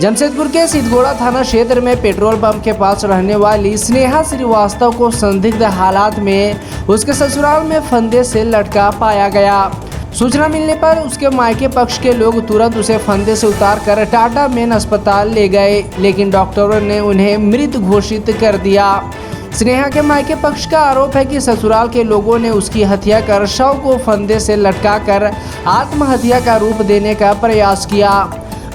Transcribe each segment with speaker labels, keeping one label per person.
Speaker 1: जमशेदपुर के सिद्धगोड़ा थाना क्षेत्र में पेट्रोल पंप के पास रहने वाली स्नेहा श्रीवास्तव को संदिग्ध हालात में उसके ससुराल में फंदे से लटका पाया गया। सूचना मिलने पर उसके मायके पक्ष के लोग तुरंत उसे फंदे से उतारकर टाटा मेन अस्पताल ले गए, लेकिन डॉक्टरों ने उन्हें मृत घोषित कर दिया। स्नेहा के मायके पक्ष का आरोप है कि ससुराल के लोगों ने उसकी हत्या कर शव को फंदे से लटकाकर आत्महत्या का रूप देने का प्रयास किया।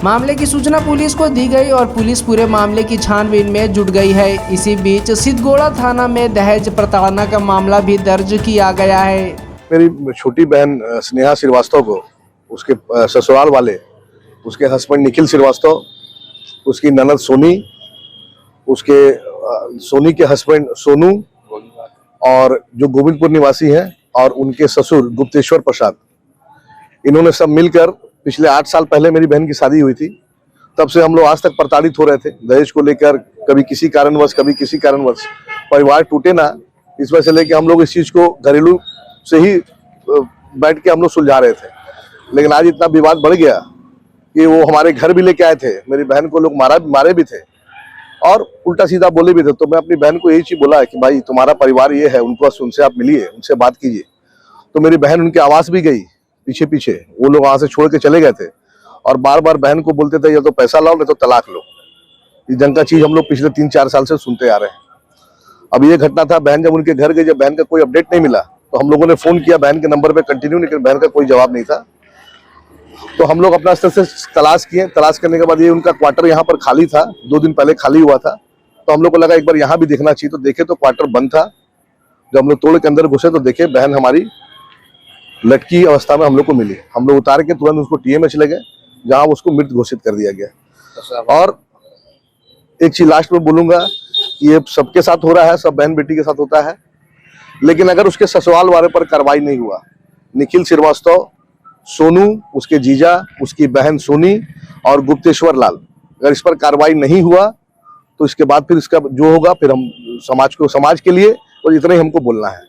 Speaker 1: मामले की सूचना पुलिस को दी गई और पुलिस पूरे मामले की छानबीन में जुट गई है। इसी बीच सिद्धगोड़ा थाना में दहेज प्रताड़ना का मामला भी दर्ज किया गया है।
Speaker 2: मेरी छोटी बहन स्नेहा श्रीवास्तव को उसके ससुराल वाले, उसके हस्बैंड निखिल श्रीवास्तव, उसकी ननद सोनी, उसके सोनी के हस्बैंड सोनू और जो गोविंदपुर निवासी हैं और उनके ससुर गुप्तेश्वर प्रसाद, इन्होंने सब मिलकर पिछले 8 साल पहले मेरी बहन की शादी हुई थी। तब से हम लोग आज तक प्रताड़ित हो रहे थे दहेज को लेकर। कभी किसी कारणवश, कभी किसी कारणवश परिवार टूटे ना, इस वजह से लेके हम लोग इस चीज को घरेलू से ही बैठ के हम लोग सुलझा रहे थे। लेकिन आज इतना विवाद बढ़ गया कि वो हमारे घर भी लेके आए थे। मेरी बहन को लोग मारे भी थे और उल्टा सीधा बोले भी थे। तो मैं अपनी बहन को यही चीज बोला कि भाई तुम्हारा परिवार ये है, उनसे आप मिलिए, उनसे बात कीजिए। तो मेरी बहन उनके आवास भी गई पीछे पीछे, वो लोग वहां से छोड़ के चले गए थे और बार बार बहन को बोलते थे या तो पैसा लाओ नहीं तो तलाक लो। इस जंग का चीज हम लोग पिछले 3-4 साल से सुनते आ रहे हैं। अब ये घटना था, बहन जब उनके घर गई, जब बहन का कोई अपडेट नहीं मिला तो हम लोगों ने फोन किया बहन के नंबर पे कंटिन्यू, लेकिन बहन का कोई जवाब नहीं था। तो हम लोग अपना स्तर से तलाश किए। तलाश करने के बाद ये उनका क्वार्टर यहाँ पर खाली था, 2 दिन पहले खाली हुआ था। तो हम लोग को लगा एक बार यहाँ भी देखना चाहिए। तो देखे तो क्वार्टर बंद था। जब हम लोग तोड़ के अंदर घुसे तो देखे बहन हमारी लटकी अवस्था में हम लोग को मिली। हम लोग उतार के तुरंत उसको टीएमएच ले गए, जहां उसको मृत घोषित कर दिया गया। और एक चीज लास्ट में बोलूंगा, ये सबके साथ हो रहा है, सब बहन बेटी के साथ होता है, लेकिन अगर उसके ससुराल वाले पर कार्रवाई नहीं हुआ, निखिल श्रीवास्तव, सोनू, उसके जीजा, उसकी बहन सोनी और गुप्तेश्वर लाल, अगर इस पर कार्रवाई नहीं हुआ तो इसके बाद फिर इसका जो होगा फिर हम समाज के लिए, और इतना ही हमको बोलना है।